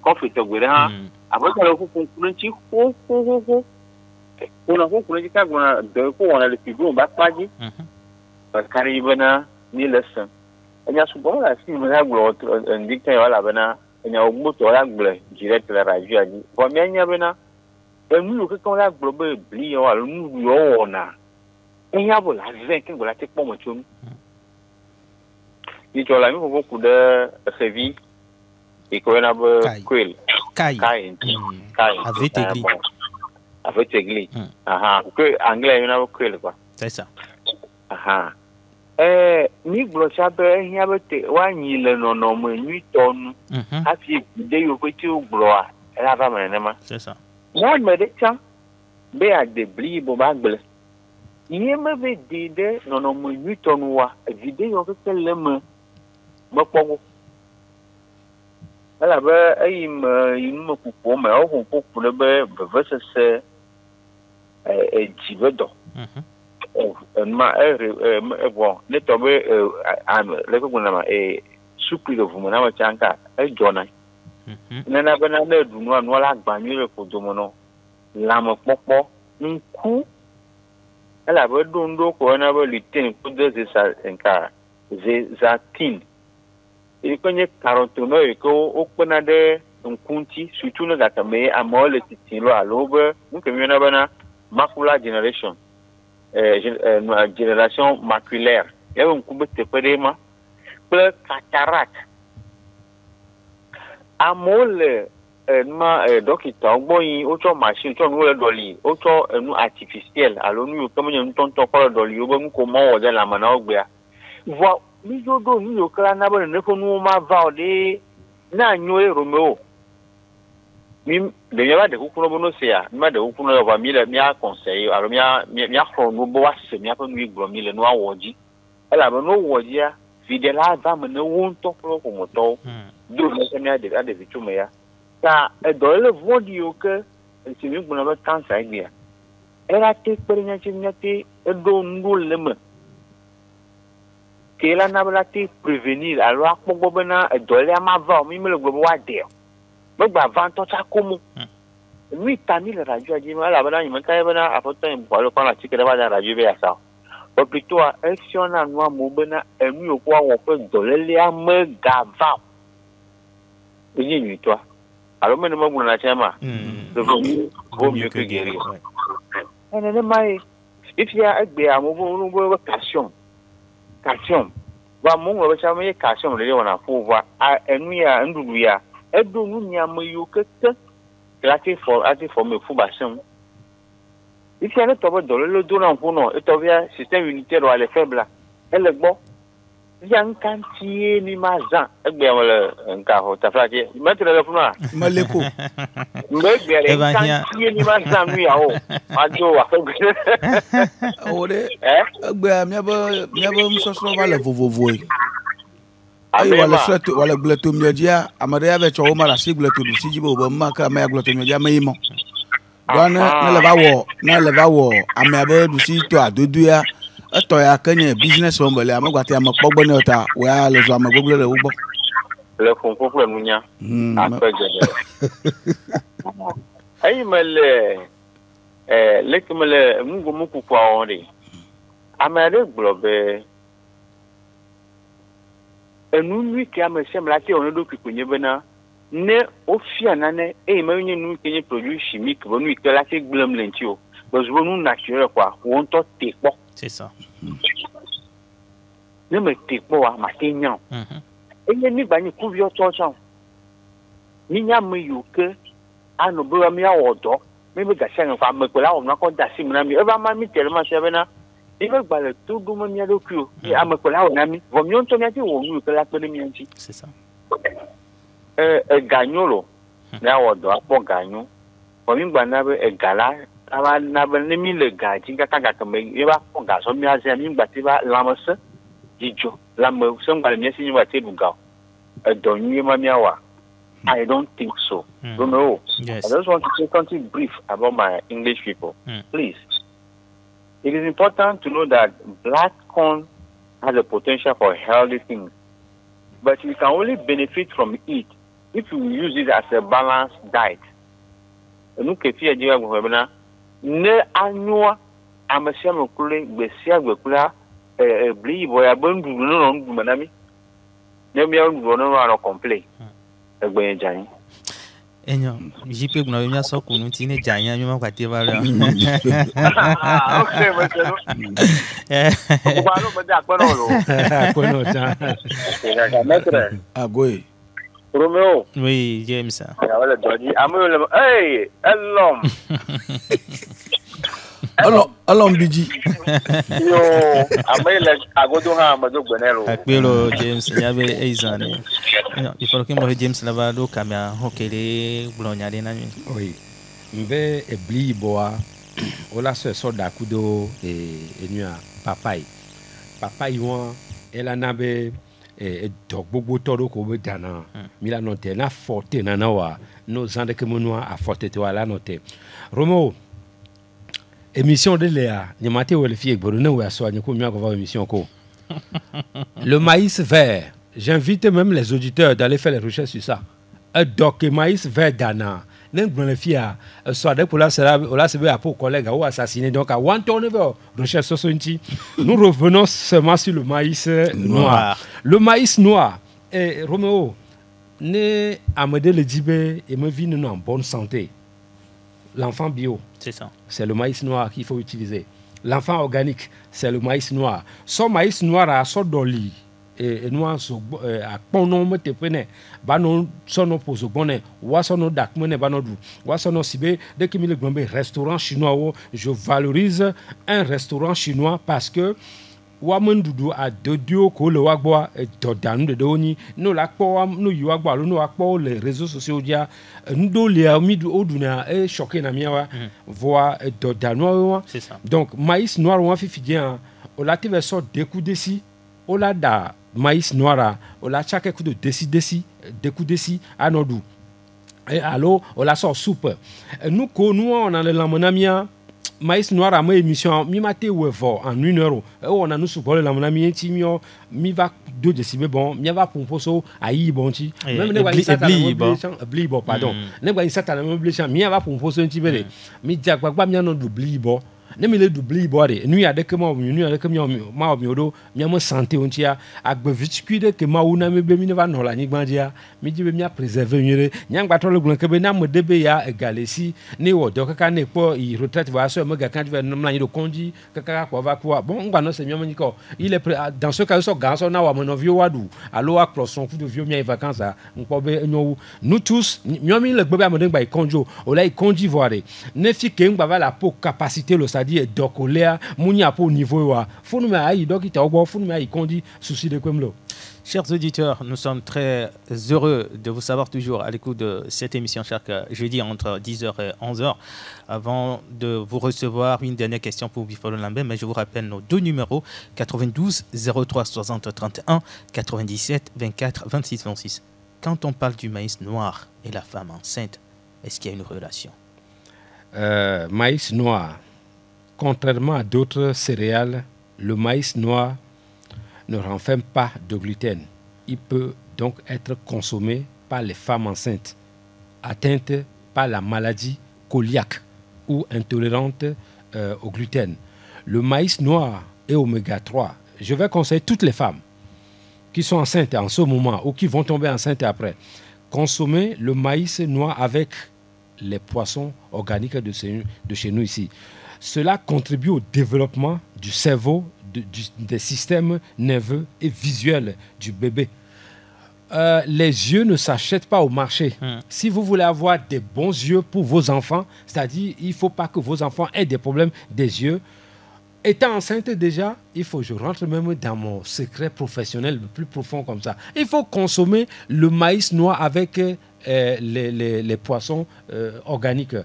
coffee to gwere ha abotara ko kunkunci ko kuna ko kunci ka gona da ko wona le figo ba kwaji ba kare bana ni lesson anya su bo la si ma gwo ndikta wala bana enya ogboto la gble direct la radio ani bo mi anya bena enu ke kan la gble be bli yo alo nu yo ona enya bo la ven ke la te po mo chum ni to la mi ko ku de revi e ko na be kwel kai avec egli aha que anglais na be kwel quoi c'est ça aha ni glo chabe ehia bete wanyi le no mo nwi tonu afi de yo kweti glo a la va menema c'est ça moi me de cha be a de bli bo ba gble iye me be de no mo nwi tonu wa vide yo ke le me pogo ala ba ayim inu ko ko me o ko ko le be verse jibedo ma bon ne tobe am le ko na ma supri do fumo na ma chanka jona na bana na du no anu la gbanyu le ko domo no la mo popo nku ala ba do ndo ko na ba litin ko de sa enka za tin e ko nye karoto no e ko o pena de nkunti surtout no gata me amole titin lo alobe nke mi na bana macula generation génération maculaire. Il y a un coup de tepédéma, plus cataracte. À mole, donc il t'a envoyé autre machine, autre nouvelle dolly, autre nous artificiel. Alors nous, comme nous t'entendons pas le dolly, nous comment on va la manobia. Voilà, nous nous que la nabole ne faut nous m'avoir na nyoe Romeo. Mim de yaba de kukuno bono sia ma de kukuno yo ba mi le mi a conseil aro mi a no bo wase mi a ko mi gbo mi le no awoji ala ba no woji a videla va me no won to pro ko moto do me se mi a de vitu me ya ta e do le vodi yo ke si mi gbo na ba cancer idea era te pernya chimnyati e do ndul le me ke la na ba te prevenir alo akpogbo bena e do le ma va mi me le gbo wa de Bagba vanto cha komo. Lui tami le radio a dit la bana ni manka bana apota en le la tika ba radio be asa. Ou plutôt action na noa mo bana emi okwa won pe dolele a me gava. Ni ni toi. Alors mais mo na chama. Vaut mieux que guérir. Ne mai if ya egbe amobo bo calcium. Calcium. Wa mo ngo ba chama ye calcium le wona fo wa enu ya nduru ya edo nu nyama yo keke lati for me fu basem ifi ane tobo dololo do na fu no etobia système unitaire wa le faible ele gbo yan kan tie ni mazan egbe wala nka ho tafaki metre le fu na maleko megbe le kan tie ni mazan mi ya o ajo wa ore egbe mi abo msosro va le vovovo ayi wala gleto miodia amade ya vecho o mara si gleto du sijibo bo maka ma gleto miodia mayimo dona na le bawo amabe du si to adudu ya eto ya kanye business o mbele amagwate amapogbo ne ota wa le zo amagoglo le ugbo le fonfo nunya apejede ayi mele lekmele mungu muku kwa onri amade globe enu nwi ke amese mlate ono do kikunye bena ne ofia nane me nyi nu kenye produit chimique bonu ke la ke glem lentio bezo nu naturel quoi won to tekpo c'est ça ne me tekpo wa matenyan enye ni bani ku bi oto chan ni nya me yuke anu bo mi awodo me be ga shen fa me pe la o na ko da si mi na mi e ba ma mi tere ma se bena Ibe gbale tout gomo mi adoku e amakola onami vo mi onto mi ati wo mi ko la pele mi anti c'est ça ganyolo na wodo apo ganyo vo mi gba na be gala aba na be ni mi le gaji kaka ka me e ba ko ga so mi aze mi gba ti ba lamose jijo lamwe so ngale mi si ni wa te buga do nyi ma mi awa I don't think so. No. Yes. I just want to say something brief about my English people. Please. It is important to know that black corn has a potential for healthy things, but you can only benefit from it if you use it as a balanced diet. Ne anua amasia mokule besia gwekula bli boya bondu no manami. Ne mi on no complain. Egbe Jani. Enyo, JP kuna wemia so kunu tine janya nyuma kwa tevalo. Ok, monsieur. Okubalo mede akwenolo. Akwenolo ta. Maître. Agoye. Romeo. Oui, James. Wala Georgie. Amule. Hey, l'homme. Alom biji. Yo, amele agodo ha amado gbenelo. Akpelo James yabe eizane. Il faut que moi James lava do kamia hokele blonyade na nyi. Oui. Mbe ebli boa. Ola se so da kudo enua papai. Papai won elanabe dog gbogbo todo ko be dana. Mila note na forte na wa. No zande ke monua a forte to ala note. Romo émission de Léa, ni maté ou le fille Bruno ou à soi, ni ko mieux voir émission ko. Le maïs vert, j'invite même les auditeurs d'aller faire les recherches sur ça. Un doc maïs vert dana. N'en le fille à soit de pour la sera là c'est bien pour collègue ou assassiné donc à one tourne vers recherche sur nous revenons seulement sur le maïs noir. Le maïs noir et Roméo né Amédée le Dibé et me vit nous en bonne santé. L'enfant bio, c'est ça. C'est le maïs noir qu'il faut utiliser. L'enfant organique, c'est le maïs noir. Son maïs noir à son doli et noir à ponom te prene banon sono pozo bonne wa sono dak mene banodou wa sono sibe dès que le gombe restaurant chinois je valorise un restaurant chinois parce que Wamandudu a dodio ko le wagboa dodanu de doni no la kpo no yuagboa no akpo les réseaux sociaux dia ndo le amidu oduna e choqué na miawa voix dodanu. C'est ça. Donc maïs noir on fi bien o la teve so dekudesi o la da maïs noir o la chaque coup de desi dekudesi anodu et alors on la sort soupe nous ko nous on a le lamonamia maïs noir à ma émission mi maté ou fort en 1 heure on a nous support le lamonamia timio mi va 2 décibels bon mi va pour poso ayi bonti même ne va bli bon pardon ne va ça na me mi va pour poso ntibele mi dia gbagba mi no du bli bon ne me le doubli boire nu ya de que ma ma miodo mi am santé ontia agbe viticide que ma una me be mi ne va no la ni gbandia mi jibe mi a préserver nyere nyangba to le glan ke be na mo debe ya egalesi ni wo do kaka ne po i retraite va so me ga kan va no na ni do konji kaka ko va quoi bon ngba no se mi am ko il est dans ce cas so ganso na wa mo no vieux wadu alo a son coup de vieux mi vacances a nko be nyo nous tous mi le gbe ba mo de gba ikonjo o la ikonji voire ne fi ke ngba va la po capacité le c'est-à-dire dokolea munya po niveau wa fonu me ayi dokita ogbo fonu me ayi kondi souci de kwemlo. Chers auditeurs, nous sommes très heureux de vous savoir toujours à l'écoute de cette émission chaque jeudi entre 10h et 11h. Avant de vous recevoir, une dernière question pour Bifolo Lambert, mais je vous rappelle nos 2 numéros 92 03 60 31 97 24 26 26. Quand on parle du maïs noir et la femme enceinte, est-ce qu'il y a une relation? Maïs noir. Contrairement à d'autres céréales, le maïs noir ne renferme pas de gluten. Il peut donc être consommé par les femmes enceintes atteintes par la maladie cœliaque ou intolérantes au gluten. Le maïs noir est oméga 3. Je vais conseiller toutes les femmes qui sont enceintes en ce moment ou qui vont tomber enceintes après. Consommer le maïs noir avec les poissons organiques de chez nous ici. Cela contribue au développement du cerveau, des systèmes nerveux et visuels du bébé. Les yeux ne s'achètent pas au marché. Si vous voulez avoir des bons yeux pour vos enfants, c'est-à-dire il ne faut pas que vos enfants aient des problèmes des yeux, étant enceinte déjà, je rentre même dans mon secret professionnel le plus profond comme ça. Il faut consommer le maïs noir avec les poissons organiques.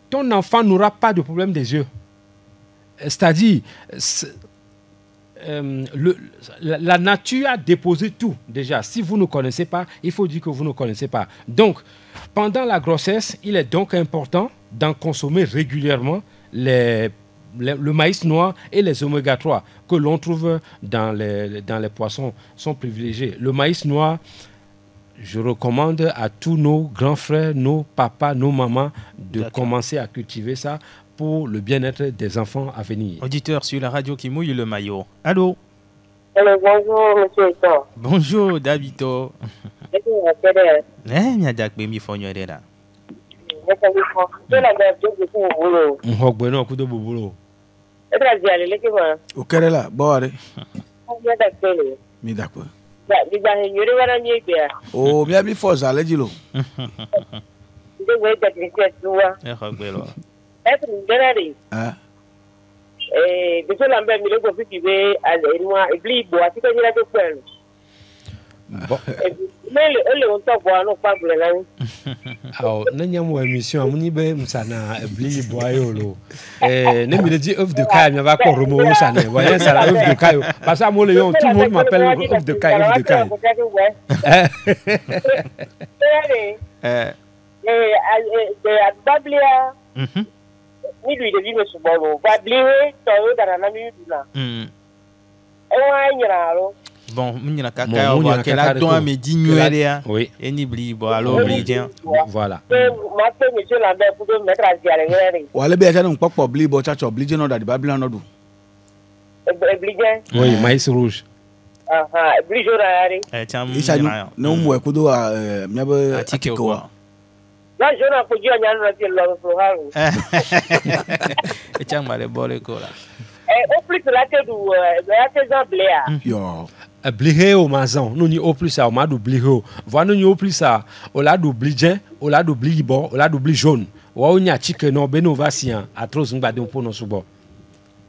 Ton enfant n'aura pas de problème des yeux. C'est-à-dire, la nature a déposé tout déjà. Si vous ne connaissez pas, il faut dire que vous ne connaissez pas. Donc, pendant la grossesse, il est donc important d'en consommer régulièrement le maïs noir et les oméga 3 que l'on trouve dans les poissons sont privilégiés. Le maïs noir, je recommande à tous nos grands frères, nos papas, nos mamans de commencer à cultiver ça pour le bien-être des enfants à venir. Auditeur sur la radio qui mouille le maillot. Allô? Allô, bonjour, monsieur Hector. Bonjour, Davito. Est-ce que mia jak be mi fonyo de da. Nhogbe no kudo bubulo. O kere la bore. Mi d'accord. Oh, mi abi force allergy lo. Rogbelo. Ah. Biso lambe mi lego fiti be alwa ibli bo ati ko jira to pelu. Ele on to bo no pa bule lan. Alors, nous avons une émission, nous avons une boyolo. Nous avons dit œuf de caille, nous avons remonté ça. Vous voyez, c'est la œuf de caille. Parce que moi, tout le monde m'appelle œuf de caille, œuf de caille. Bablia, ni lui de vivre sur bolo. Bablia, toi, dans la nuit, là. Bon, muna kaka wa kela don me di nueria. Oui. Eni bli bo alo bli jen. Voilà. Ma pe monsieur Lambert pour de mettre à diarrhée. Wale be aja n'pa po bli bo cha cho bli jen no da di Babylon no do. Bli jen. Oui, maïs rouge. Aha, bli jaune ari. Tiam. Isa no mu ekudo a mia be atiko. La jaune ko ji anya no ti lo so haru. Tiam male bole ko la. Au plus la tête du la tête Bléa. Yo. Blihe au mazan, nous ni au plus ça, au ma du bliho. Voilà nous ni au plus ça, au la du blidjen, au la du blibo, au la du bli jaune. Ou au nya chicken no beno vasian, à trop zumba de pour nos subo.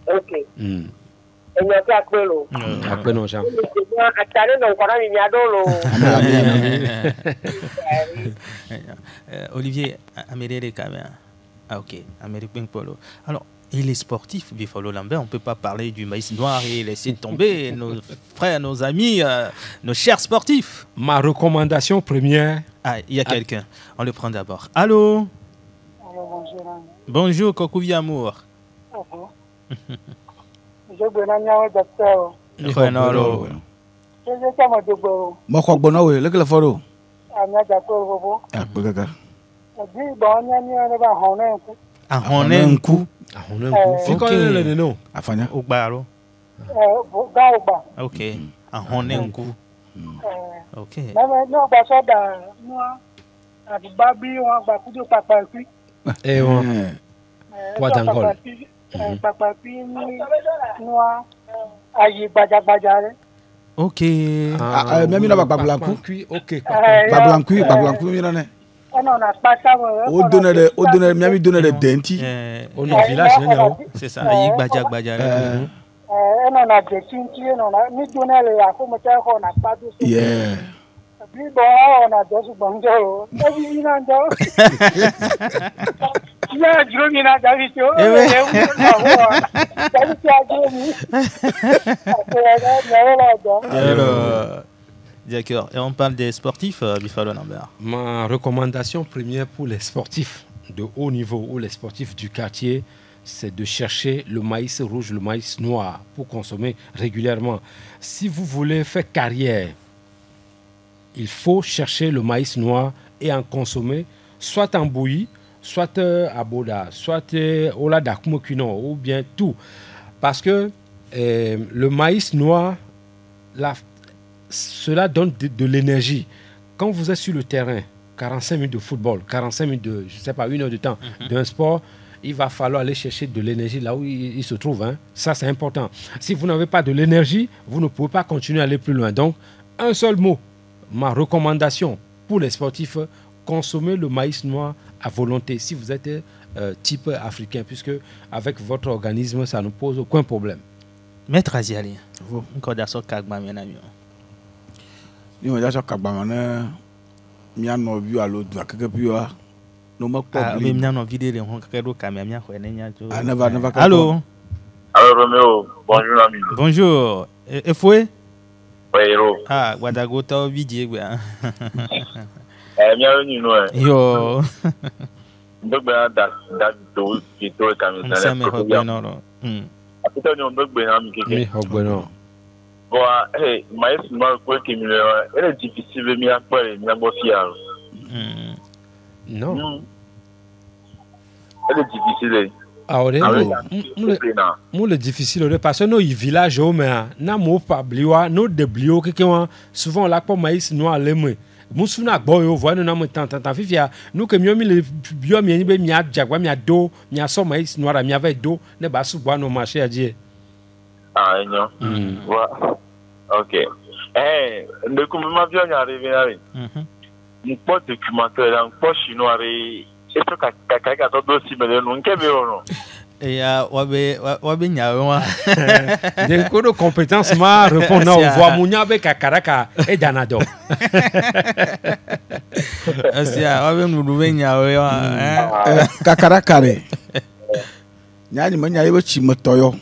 Ok. Et nous avons appelé. Après non Jean. Attendez donc on a mis Olivier, Amérique caméra. Ah ok, Amérique Polo. Alors et les sportifs, Bifolo Lambert, on ne peut pas parler du maïs noir et laisser tomber nos frères, nos amis, nos chers sportifs. Ma recommandation première. Ah, il y a quelqu'un. On le prend d'abord. Allô? Allô, bonjour. Bonjour, Kokouvi Amour. Je suis un docteur. Renalo. Je suis un docteur. Moko gbono we, lekele foro. Un docteur bobo. Ah, pegaka. Di bon ni on va honer. Ahonenku. Fico le non. Afanya. Ogbaro. Gaoba. OK. Ahonenku. OK. No ba so da no ati babi won gba kujo papa pi. Won. Kwa dangol. Papa pi ni no ayi gbaja re. OK. Memi na bablanku. OK. Bablanku mi na ne. O donner miami donner de denti. On est village non. C'est ça, ayi gbaja. Non na de tinti non na ni donner le afo mo ta ko na pa do. Yeah. Bi bo na do su bonjo. Ebi ina ndo. Ya juro mi na da vi to. D'accord. Et on parle des sportifs, Bifalo Lambert. Ma recommandation première pour les sportifs de haut niveau ou les sportifs du quartier, c'est de chercher le maïs rouge, le maïs noir pour consommer régulièrement. Si vous voulez faire carrière, il faut chercher le maïs noir et en consommer, soit en bouillie, soit à boda, soit au la dakmokuno, ou bien tout. Parce que le maïs noir, cela donne de l'énergie. Quand vous êtes sur le terrain, 45 minutes de football, 45 minutes de, je sais pas, 1 heure de temps d'un sport, il va falloir aller chercher de l'énergie là où il se trouve. Hein. Ça, c'est important. Si vous n'avez pas de l'énergie, vous ne pouvez pas continuer à aller plus loin. Donc, un seul mot, ma recommandation pour les sportifs, consommez le maïs noir à volonté si vous êtes type africain, puisque avec votre organisme, ça ne pose aucun problème. Maître Aziali, encore d'accord Kagba, mon ami. Ni mo ja so Kagba mana mi ano bi alo do akeke bi wa no mo po bi mi ano vidéo le hon kedo kamia mi akọ enya jo. Never. Allô? Allô Romeo, bonjour ami. Bonjour. Efoué? Oui, héros. Ah, Wadago ta vidéo gba. Mi a venu no. Yo. Ndogba da do kito kamisa. Ça me regarde non. Apita ni ndogba na mi keke. Mi ogbono. Bon, hey, maïs noir quoi qui me elle est difficile de m'y appeler, m'y fier. Non. Elle est difficile. Ah ouais. Moi le difficile parce que nos villages au mais na mo pa bliwa no de blio que souvent là pour maïs noir lemwe musuna boyo voyons na tanta fifia nous que miomi le bio mi be mia jagwa mia do mia so mais noira mia ve do ne ba su bois no marché a dire ah non ok le comment bien arrivé là un peu documentaire un peu chinois et ça kaka to do si mele no nke be ono ya wabe nyawa de kodo compétence ma répondant au voix munya be kakaraka et danado asia wabe nudube nyawa kakarakare nyani manya yebo chimotoyo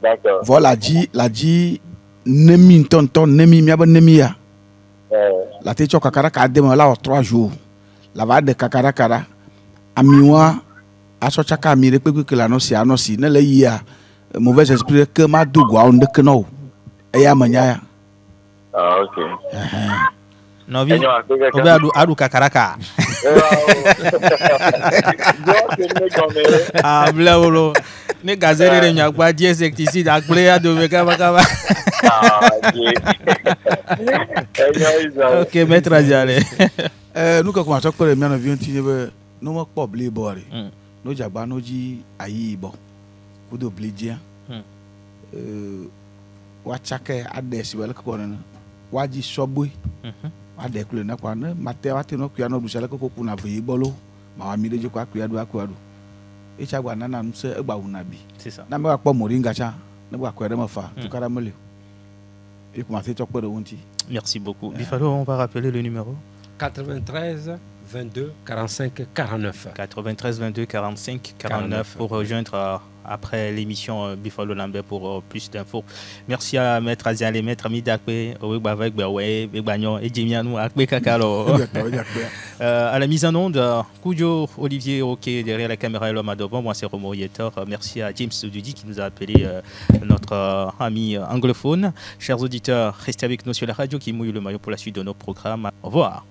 d'accord voilà la ji nemi tonton nemi miaba nemi ya la te choka kakaraka demo la 3 jours la va de kakarakara amiwa aso chaka mi rekpe que la no si anosi ne le ya mauvais esprit que ma dugo on de kno e ya manya ya ok no vi obe adu kakaraka ah blawolo ne gazere re nya gba die insecticide agble ado me kaba ok maître Aziale nous quand on a pas le mien avion tibe no mo po blé bore no jagba no ji ayi bo ku do blé dia wa chake ades wele ko na wa ji sobwe wa de kule na kwa na mate wa te no kya no busala ko ku na ve bolo ma wa mi de kwa kya do akwado e chagba na na nse egba unabi c'est ça na me wa po moringa cha na wa kwere ma fa tu kara mele et comment c'est chokwe de wonti. Merci beaucoup. Bifalo, on va rappeler le numéro 93 22 45 49. 93 22 45 49 pour rejoindre après l'émission Bifalo Lambert pour plus d'infos. Merci à Maître Aziale, Maître Midakwe, Owegbavek, Bewe, Begbanyon et Djemianou, Akbe Kakalo. À la mise en onde, Koujo, Olivier Roquet derrière la caméra et l'homme à devant. Moi, c'est Romo Yetter. Merci à James Dudi qui nous a appelé notre ami anglophone. Chers auditeurs, restez avec nous sur la radio qui mouille le maillot pour la suite de nos programmes. Au revoir.